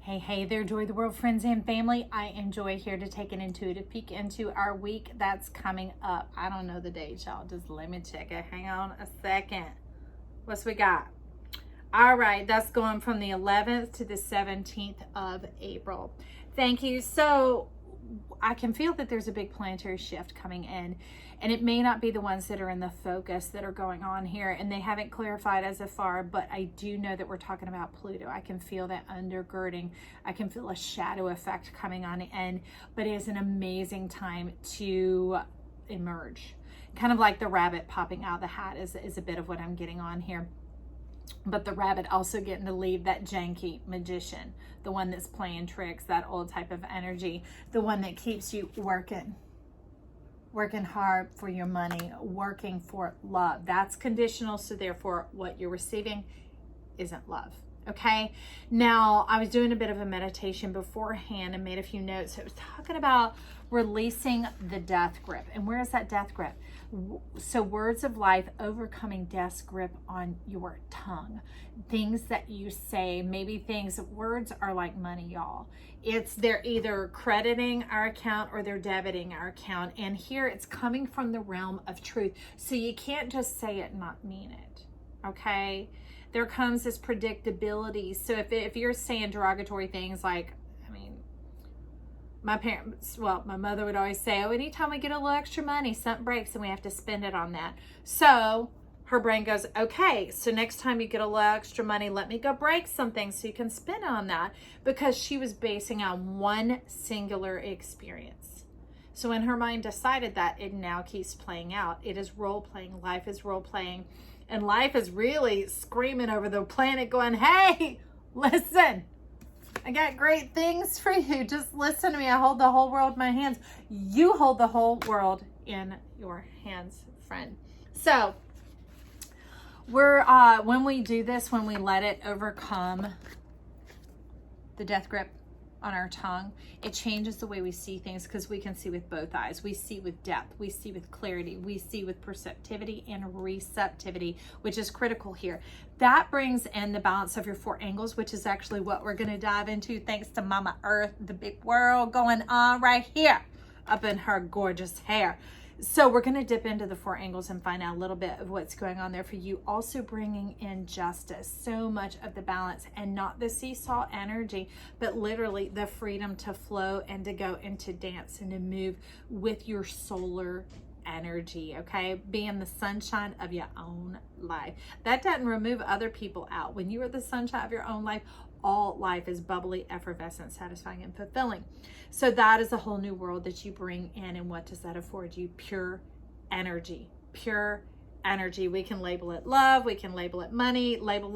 Hey there, Joy the World friends and family. I am Joy here to take an intuitive peek into our week that's coming up. I don't know the date, y'all. Just let me check it. Hang on a second. What's we got? All right, that's going from the 11th to the 17th of April. Thank you. So I can feel that there's a big planetary shift coming in, and it may not be the ones that are in the focus that are going on here, and they haven't clarified as of far, but I do know that we're talking about Pluto. I can feel that undergirding. I can feel a shadow effect coming on in, but it is an amazing time to emerge. Kind of like the rabbit popping out of the hat is a bit of what I'm getting on here. But the rabbit also getting to leave that janky magician, the one that's playing tricks, that old type of energy, the one that keeps you working hard for your money, working for love. That's conditional, so therefore what you're receiving isn't love. Okay, now I was doing a bit of a meditation beforehand and made a few notes. It was talking about releasing the death grip. And where is that death grip? So words of life, overcoming death's grip on your tongue. Things that you say, maybe words are like money, y'all. They're either crediting our account or they're debiting our account. And here it's coming from the realm of truth. So you can't just say it and not mean it, okay? There comes this predictability. So if you're saying derogatory things like, my mother would always say, oh, anytime we get a little extra money, something breaks and we have to spend it on that. So her brain goes, okay, so next time you get a little extra money, let me go break something so you can spend it on that, because she was basing on one singular experience. So when her mind decided that, it now keeps playing out. It is role playing. Life is role playing. And life is really screaming over the planet going, hey, listen, I got great things for you. Just listen to me. I hold the whole world in my hands. You hold the whole world in your hands, friend. So when we do this, when we let it overcome the death grip on our tongue, it changes the way we see things, because we can see with both eyes. We see with depth, we see with clarity, we see with perceptivity and receptivity, which is critical here. That brings in the balance of your four angles, which is actually what we're going to dive into thanks to Mama Earth, the big world going on right here up in her gorgeous hair. So we're going to dip into the four angles and find out a little bit of what's going on there for you. Also bringing in justice, so much of the balance, and not the seesaw energy, but literally the freedom to flow and to go and to dance and to move with your solar energy, okay? Being the sunshine of your own life. That doesn't remove other people out. When you are the sunshine of your own life, all life is bubbly, effervescent, satisfying, and fulfilling. So that is a whole new world that you bring in. And what does that afford you? Pure energy. Pure energy. We can label it love. We can label it money. Label,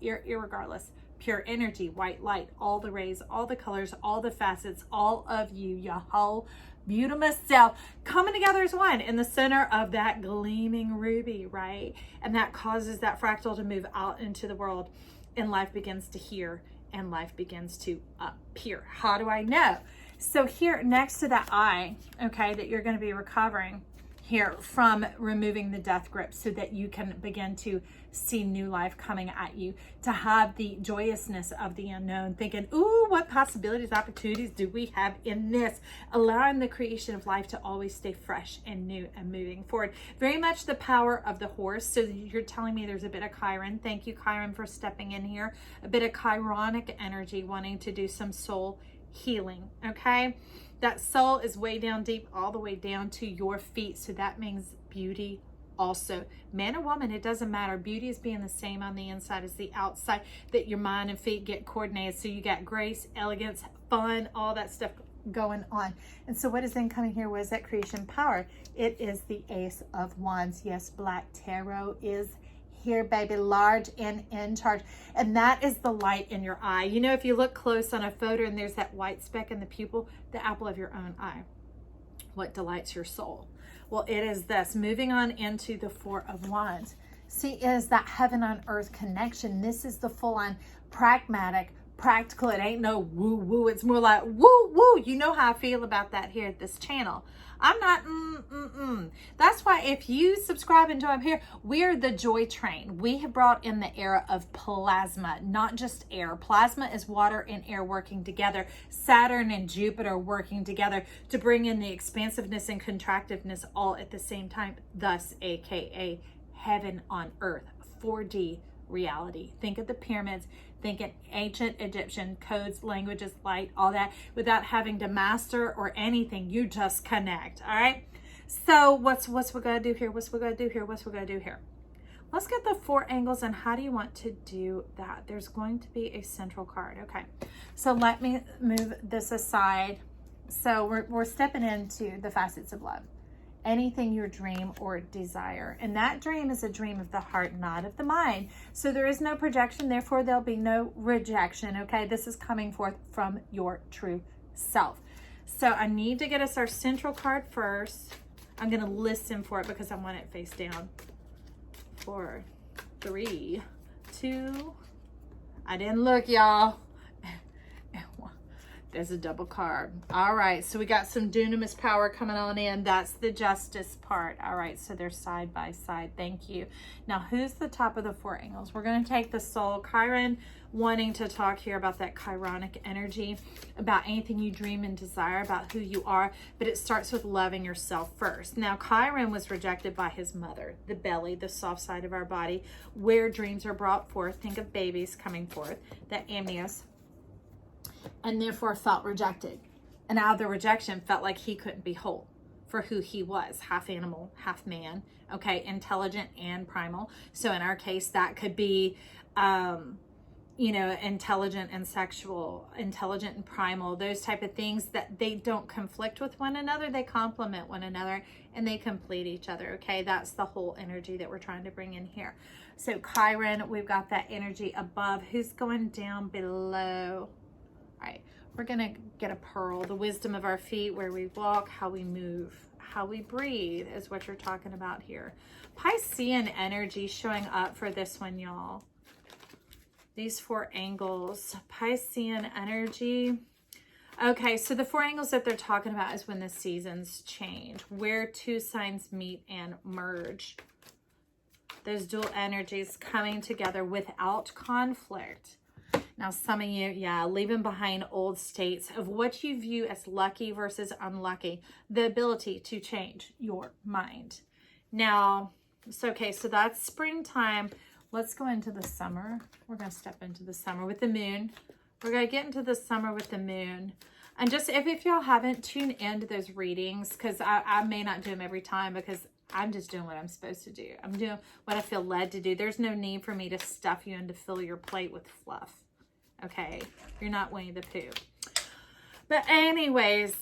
irregardless. Pure energy, white light, all the rays, all the colors, all the facets, all of you, your whole beautiful self coming together as one in the center of that gleaming ruby, right? And that causes that fractal to move out into the world. And life begins to hear, and life begins to appear. How do I know? So here next to that eye, okay, that you're going to be recovering here from removing the death grip, so that you can begin to see new life coming at you, to have the joyousness of the unknown, thinking, ooh, what possibilities, opportunities do we have in this? Allowing the creation of life to always stay fresh and new and moving forward. Very much the power of the horse. So you're telling me there's a bit of Chiron. Thank you, Chiron, for stepping in here. A bit of Chironic energy, wanting to do some soul healing, okay? That soul is way down deep, all the way down to your feet. So that means beauty also. Man or woman, it doesn't matter. Beauty is being the same on the inside as the outside, that your mind and feet get coordinated. So you got grace, elegance, fun, all that stuff going on. And so what is then coming here? What is that creation power? It is the Ace of Wands. Yes, Black Tarot is here, baby, large and in charge. And that is the light in your eye. You know, if you look close on a photo and there's that white speck in the pupil, the apple of your own eye. What delights your soul? Well, it is this. Moving on into the Four of Wands. See, is that heaven on earth connection. This is the full-on pragmatic, practical. It ain't no woo woo. It's more like woo woo. You know how I feel about that here at this channel. I'm not That's why if you subscribe and join here, we're the joy train. We have brought in the era of plasma, not just air. Plasma is water and air working together. Saturn and Jupiter working together to bring in the expansiveness and contractiveness all at the same time. Thus, AKA heaven on earth, 4D reality. Think of the pyramids, think in ancient Egyptian codes, languages, light, all that, without having to master or anything. You just connect. All right. So what's we gotta do here? What's we gotta do here? What's we gotta do here? Let's get the 4 angles, and how do you want to do that? There's going to be a central card. Okay. So let me move this aside. So we're stepping into the facets of love. Anything you dream or desire. And that dream is a dream of the heart, not of the mind. So there is no projection, therefore there'll be no rejection, okay? This is coming forth from your true self. So I need to get us our central card first. I'm gonna listen for it because I want it face down. 4, 3, 2. I didn't look, y'all. There's a double card. All right, so we got some dunamis power coming on in. That's the justice part. All right, so they're side by side. Thank you. Now, who's the top of the 4 angles? We're going to take the soul. Chiron, wanting to talk here about that chironic energy, about anything you dream and desire, about who you are, but it starts with loving yourself first. Now, Chiron was rejected by his mother, the belly, the soft side of our body, where dreams are brought forth. Think of babies coming forth, that amnios, and therefore felt rejected. And out of the rejection, felt like he couldn't be whole for who he was, half animal, half man, okay, intelligent and primal. So in our case, that could be, you know, intelligent and sexual, intelligent and primal, those type of things that they don't conflict with one another. They complement one another and they complete each other, okay? That's the whole energy that we're trying to bring in here. So Chiron, we've got that energy above. Who's going down below? All right, we're gonna get a pearl. The wisdom of our feet, where we walk, how we move, how we breathe is what you're talking about here. Piscean energy showing up for this one, y'all. These 4 angles, Piscean energy. Okay, so the 4 angles that they're talking about is when the seasons change, where 2 signs meet and merge. Those dual energies coming together without conflict. Now, some of you, yeah, leaving behind old states of what you view as lucky versus unlucky, the ability to change your mind. Now, it's okay, so that's springtime. Let's go into the summer. We're going to step into the summer with the moon. We're going to get into the summer with the moon. And just, if y'all haven't, tuned into those readings, because I may not do them every time because I'm just doing what I'm supposed to do. I'm doing what I feel led to do. There's no need for me to stuff you and to fill your plate with fluff. Okay, you're not Winnie the Pooh. But anyways,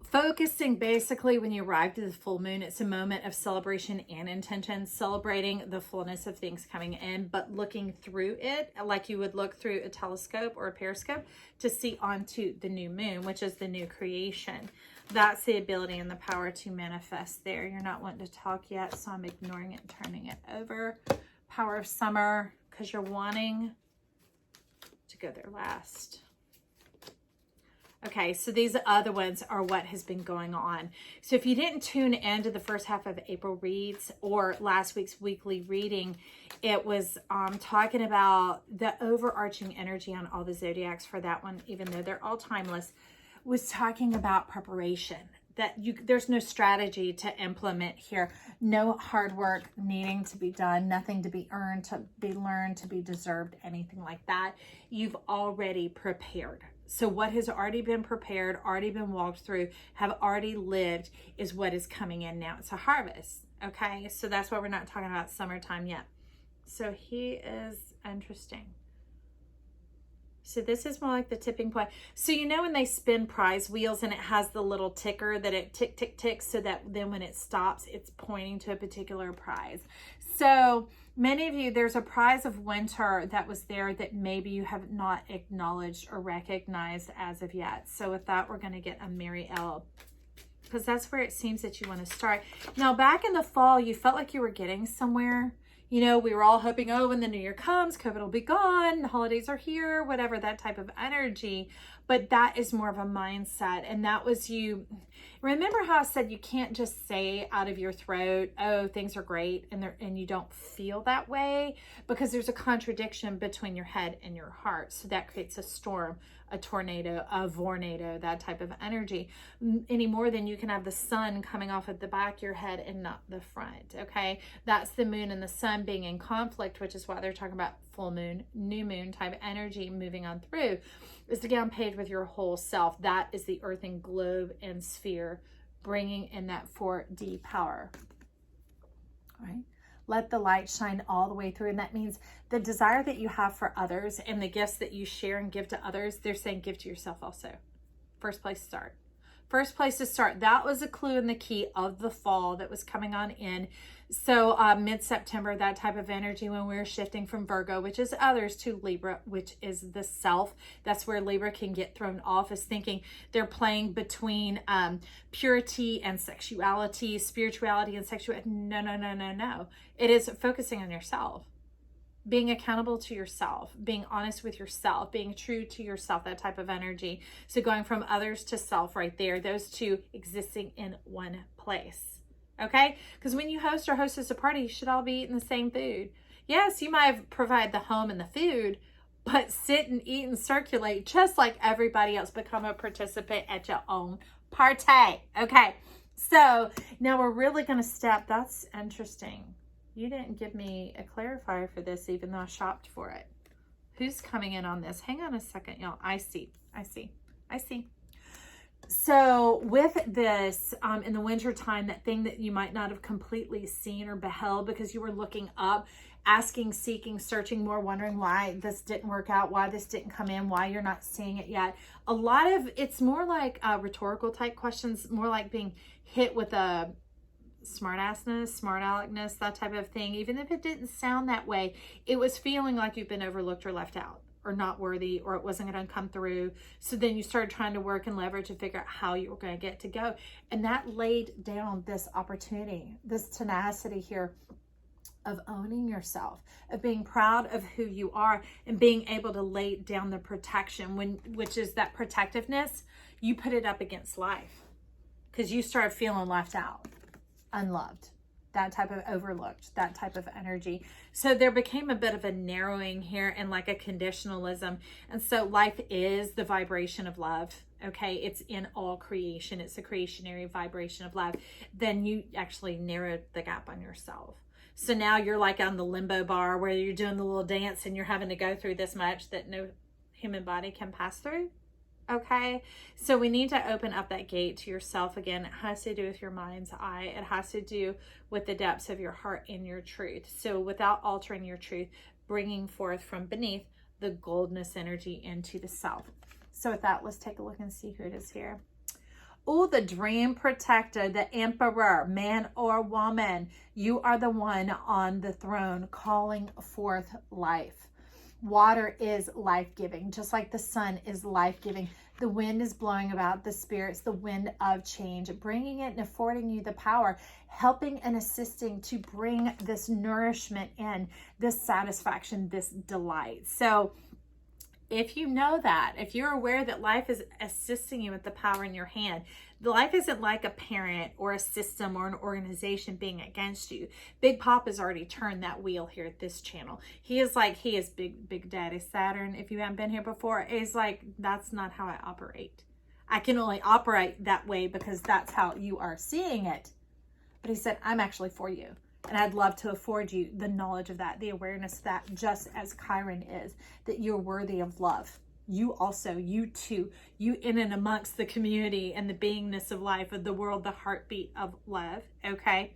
focusing basically when you arrive to the full moon, it's a moment of celebration and intention, celebrating the fullness of things coming in, but looking through it like you would look through a telescope or a periscope to see onto the new moon, which is the new creation. That's the ability and the power to manifest there. You're not wanting to talk yet, so I'm ignoring it and turning it over. Power of summer, because you're wanting to go there last. Okay, so these other ones are what has been going on. So if you didn't tune into the first half of April reads or last week's weekly reading, it was talking about the overarching energy on all the zodiacs for that one, even though they're all timeless, was talking about preparation. That there's no strategy to implement here. No hard work needing to be done, nothing to be earned, to be learned, to be deserved, anything like that. You've already prepared. So what has already been prepared, already been walked through, have already lived is what is coming in now. It's a harvest, okay? So that's why we're not talking about summertime yet. So he is interesting. So this is more like the tipping point. So you know when they spin prize wheels and it has the little ticker that it tick, tick, tick, so that then when it stops, it's pointing to a particular prize. So many of you, there's a prize of winter that was there that maybe you have not acknowledged or recognized as of yet. So with that, we're going to get a Mary L, because that's where it seems that you want to start. Now, back in the fall, you felt like you were getting somewhere. You know, we were all hoping, oh, when the new year comes, COVID will be gone, the holidays are here, whatever, that type of energy. But that is more of a mindset. And that was you. Remember how I said you can't just say out of your throat, oh, things are great, and you don't feel that way, because there's a contradiction between your head and your heart. So that creates a storm, a tornado, a vornado, that type of energy, any more than you can have the sun coming off at the back of your head and not the front. Okay, that's the moon and the sun being in conflict, which is why they're talking about full moon, new moon type energy moving on through, is to get on page with your whole self. That is the earth and globe and sphere bringing in that 4D power. All right. Let the light shine all the way through. And that means the desire that you have for others and the gifts that you share and give to others, they're saying give to yourself also. First place to start. First place to start. That was a clue and the key of the fall that was coming on in. So mid-September, that type of energy when we're shifting from Virgo, which is others, to Libra, which is the self. That's where Libra can get thrown off, is thinking they're playing between purity and sexuality, spirituality and sexuality. No, no, no, no, no. It is focusing on yourself. Being accountable to yourself, being honest with yourself, being true to yourself, that type of energy. So going from others to self right there, those two existing in one place. Okay? Because when you host or hostess a party, you should all be eating the same food. Yes, you might have provided the home and the food, but sit and eat and circulate just like everybody else. Become a participant at your own party. Okay? So now we're really going to step. That's interesting. You didn't give me a clarifier for this, even though I shopped for it. Who's coming in on this? Hang on a second, y'all. I see. So with this, in the winter time, that thing that you might not have completely seen or beheld because you were looking up, asking, seeking, searching more, wondering why this didn't work out, why this didn't come in, why you're not seeing it yet. A lot of it's more like rhetorical type questions, more like being hit with a smart-assness, smart-aleckness, that type of thing. Even if it didn't sound that way, it was feeling like you've been overlooked or left out or not worthy, or it wasn't going to come through. So then you started trying to work and leverage to figure out how you were going to get to go. And that laid down this opportunity, this tenacity here of owning yourself, of being proud of who you are, and being able to lay down the protection, which is that protectiveness. You put it up against life because you started feeling left out, unloved, that type of overlooked, that type of energy. So there became a bit of a narrowing here and like a conditionalism. And so life is the vibration of love. Okay, it's in all creation. It's a creationary vibration of love. Then you actually narrowed the gap on yourself. So now you're like on the limbo bar where you're doing the little dance and you're having to go through this much that no human body can pass through. Okay, so we need to open up that gate to yourself again. It has to do with your mind's eye. It has to do with the depths of your heart and your truth. So without altering your truth, bringing forth from beneath the goldness energy into the self. So with that, let's take a look and see who it is here. Oh, the dream protector, the emperor, man or woman. You are the one on the throne calling forth life. Water is life-giving, just like the sun is life-giving. The wind is blowing about the spirits, the wind of change, bringing it and affording you the power, helping and assisting to bring this nourishment in, this satisfaction, this delight. So if you know that, if you're aware that life is assisting you with the power in your hand, life isn't like a parent or a system or an organization being against you. Big Papa's already turned that wheel here at this channel. He is big daddy Saturn. If you haven't been here before, he's like, that's not how I operate. I can only operate that way because that's how you are seeing it. But he said, I'm actually for you. And I'd love to afford you the knowledge of that, the awareness of that, just as Chiron is, that you're worthy of love. You also, you too, you in and amongst the community and the beingness of life, of the world, the heartbeat of love, okay?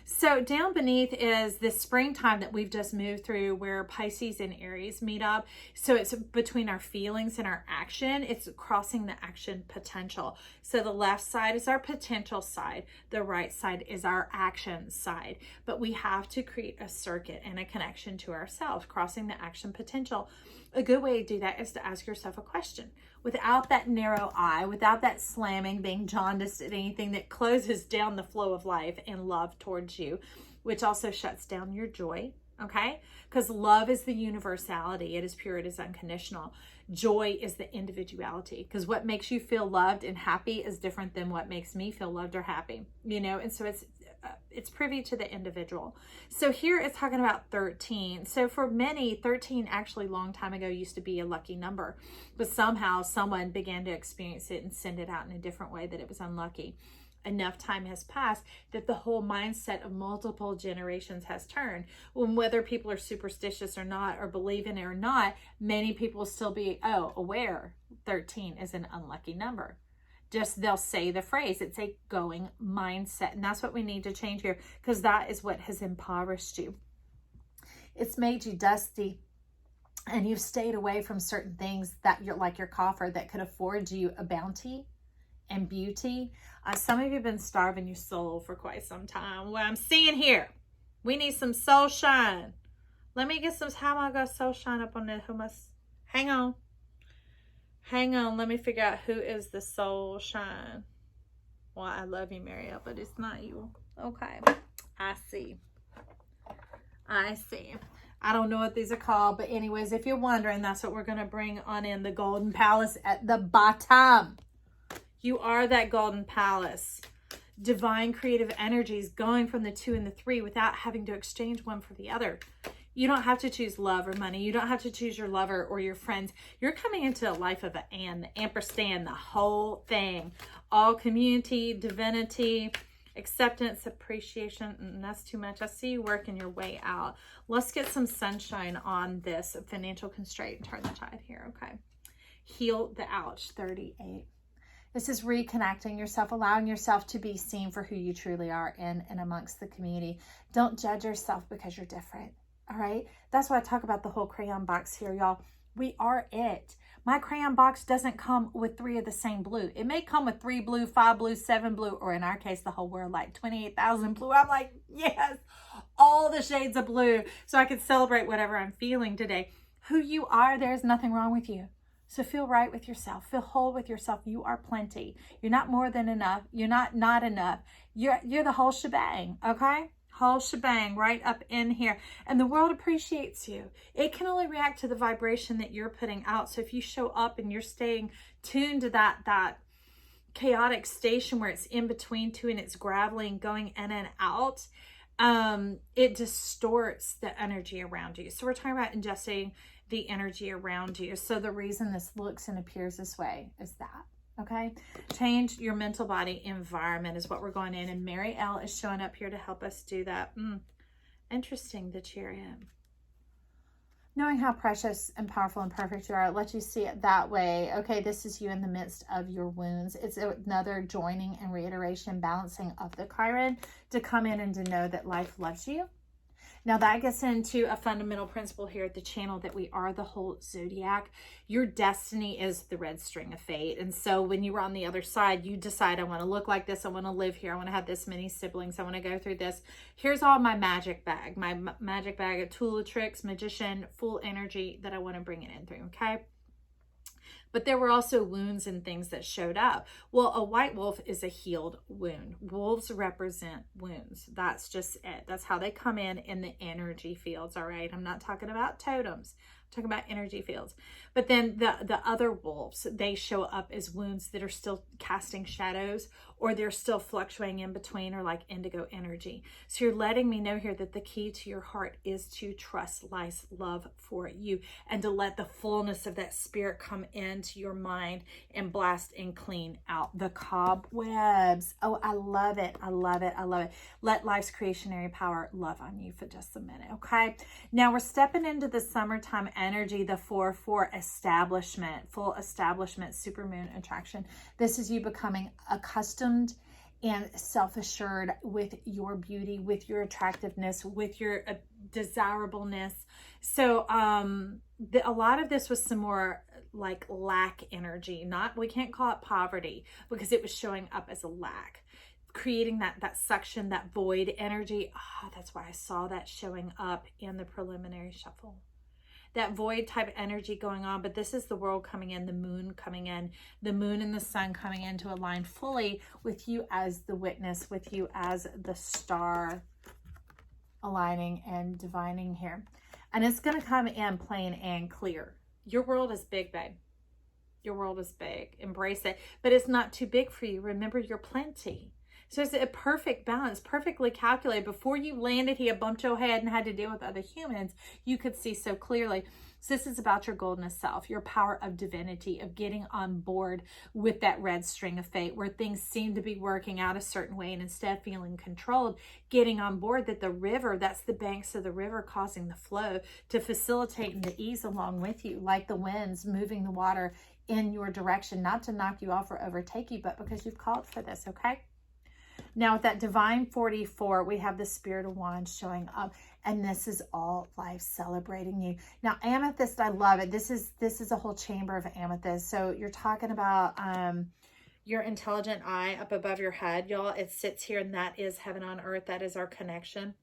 So down beneath is this springtime that we've just moved through where Pisces and Aries meet up. So it's between our feelings and our action. It's crossing the action potential. So the left side is our potential side. The right side is our action side. But we have to create a circuit and a connection to ourselves, crossing the action potential. A good way to do that is to ask yourself a question. Without that narrow eye, without that slamming, being jaundiced at anything that closes down the flow of life and love towards you, which also shuts down your joy, okay? Because love is the universality. It is pure, it is unconditional. Joy is the individuality, because what makes you feel loved and happy is different than what makes me feel loved or happy, you know? And so it's privy to the individual. So here it's talking about 13. So for many, 13 actually long time ago used to be a lucky number, but somehow someone began to experience it and send it out in a different way that it was unlucky. Enough time has passed that the whole mindset of multiple generations has turned. When whether people are superstitious or not, or believe in it or not, many people will still be aware 13 is an unlucky number. Just they'll say the phrase, it's a going mindset. And that's what we need to change here, because that is what has impoverished you. It's made you dusty, and you've stayed away from certain things that you're like your coffer that could afford you a bounty and beauty. Some of you have been starving your soul for quite some time. What I'm seeing here, we need some soul shine. Let me get some, how am I going to soul shine up on the hummus? Hang on. Let me figure out who is the soul shine. Well, I love you, Marielle, but it's not you. Okay. I see. I don't know what these are called, but anyways, if you're wondering, that's what we're going to bring on in, the golden palace at the bottom. You are that golden palace. Divine creative energies going from the 2 and the 3 without having to exchange one for the other. You don't have to choose love or money. You don't have to choose your lover or your friends. You're coming into a life of an and, the ampersand, the whole thing. All community, divinity, acceptance, appreciation. That's too much. I see you working your way out. Let's get some sunshine on this financial constraint. Turn the tide here. Okay. Heal the ouch. 38. This is reconnecting yourself, allowing yourself to be seen for who you truly are in and amongst the community. Don't judge yourself because you're different. All right. That's why I talk about the whole crayon box here, y'all. We are it. My crayon box doesn't come with 3 of the same blue. It may come with 3 blue, 5 blue, 7 blue, or in our case, the whole world, like 28,000 blue. I'm like, yes, all the shades of blue, so I can celebrate whatever I'm feeling today. Who you are, there's nothing wrong with you. So feel right with yourself. Feel whole with yourself. You are plenty. You're not more than enough. You're not enough. You're the whole shebang, okay? Whole shebang right up in here. And the world appreciates you. It can only react to the vibration that you're putting out. So if you show up and you're staying tuned to that chaotic station where it's in between two and it's graveling, going in and out, it distorts the energy around you. So we're talking about ingesting the energy around you. So the reason this looks and appears this way is that, okay? Change your mental body environment is what we're going in. And Mary L is showing up here to help us do that. Interesting, the Chariot. Knowing how precious and powerful and perfect you are, it lets you see it that way. Okay, this is you in the midst of your wounds. It's another joining and reiteration, balancing of the Chiron to come in and to know that life loves you. Now that gets into a fundamental principle here at the channel, that we are the whole zodiac. Your destiny is the red string of fate. And so when you were on the other side, you decide, I want to look like this. I want to live here. I want to have this many siblings. I want to go through this. Here's all my magic bag. My magic bag, a tool of tricks, magician, full energy that I want to bring it in through. Okay. But there were also wounds and things that showed up. Well, a white wolf is a healed wound. Wolves represent wounds. That's just it. That's how they come in the energy fields, all right? I'm not talking about totems. I'm talking about energy fields. But then the other wolves, they show up as wounds that are still casting shadows, or they're still fluctuating in between, or like indigo energy. So you're letting me know here that the key to your heart is to trust life's love for you, and to let the fullness of that spirit come into your mind and blast and clean out the cobwebs. Oh, I love it. I love it. I love it. Let life's creationary power love on you for just a minute. Okay. Now we're stepping into the summertime energy, the 4-4 establishment, full establishment, supermoon attraction. This is you becoming accustomed and self-assured with your beauty, with your attractiveness, with your desirableness. So a lot of this was some more like lack energy. We can't call it poverty, because it was showing up as a lack, creating that suction, that void energy. That's why I saw that showing up in the preliminary shuffle. That void type energy going on. But this is the world coming in, the moon coming in, the moon and the sun coming in to align fully with you as the witness, with you as the star. aligning and divining here. And it's going to come in plain and clear. Your world is big, babe. Your world is big. Embrace it. But it's not too big for you. Remember, you're plenty. So it's a perfect balance, perfectly calculated. Before you landed here, bumped your head and had to deal with other humans, you could see so clearly. So this is about your golden self, your power of divinity, of getting on board with that red string of fate, where things seem to be working out a certain way, and instead of feeling controlled, getting on board that the river, that's the banks of the river causing the flow to facilitate and to ease along with you, like the winds moving the water in your direction, not to knock you off or overtake you, but because you've called for this, okay? Now with that divine 44, we have the Spirit of Wands showing up, and this is all life celebrating you. Now amethyst, I love it. This is a whole chamber of amethyst. So you're talking about your intelligent eye up above your head, y'all. It sits here, and that is heaven on earth. That is our connection.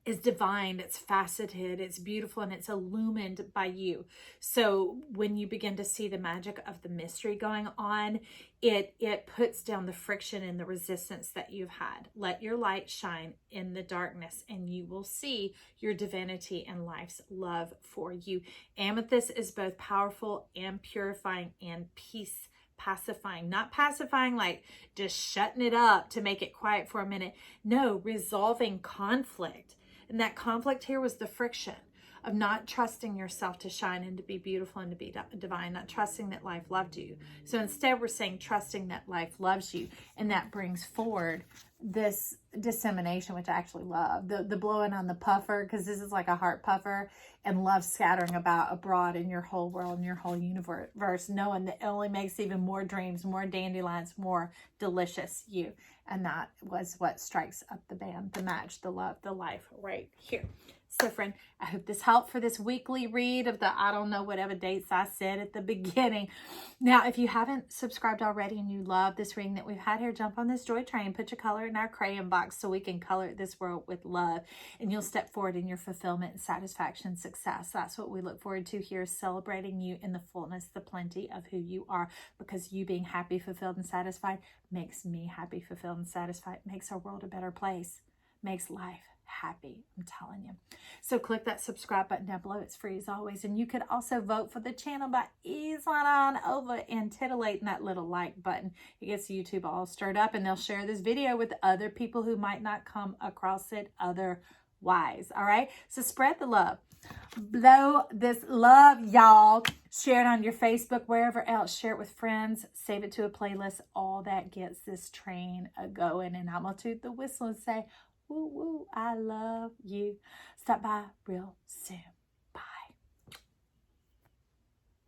Is divine, it's faceted, it's beautiful, and it's illumined by you. So when you begin to see the magic of the mystery going on, it puts down the friction and the resistance that you've had. Let your light shine in the darkness, and you will see your divinity and life's love for you. Amethyst is both powerful and purifying and peace pacifying. Not pacifying like just shutting it up to make it quiet for a minute. No, resolving conflict. And that conflict here was the friction of not trusting yourself to shine and to be beautiful and to be divine, not trusting that life loved you. So instead, we're saying trusting that life loves you. And that brings forward this dissemination, which I actually love. The blowing on the puffer, because this is like a heart puffer, and love scattering about abroad in your whole world, in your whole universe, knowing that it only makes even more dreams, more dandelions, more delicious you. And that was what strikes up the band, the match, the love, the life right here. So friend, I hope this helped for this weekly read of the, I don't know, whatever dates I said at the beginning. Now, if you haven't subscribed already and you love this reading that we've had here, jump on this joy train, put your color in our crayon box so we can color this world with love, and you'll step forward in your fulfillment and satisfaction, success. That's what we look forward to here, celebrating you in the fullness, the plenty of who you are, because you being happy, fulfilled, and satisfied makes me happy, fulfilled, and satisfied, makes our world a better place, makes life happy, I'm telling you. So click that subscribe button down below. It's free as always. And you could also vote for the channel by easing on over and titillating that little like button. It gets YouTube all stirred up, and they'll share this video with other people who might not come across it otherwise. All right. So spread the love. Blow this love, y'all. Share it on your Facebook, wherever else. Share it with friends. Save it to a playlist. All that gets this train a-going. And I'm going to toot the whistle and say, woo, woo, I love you. Stop by real soon.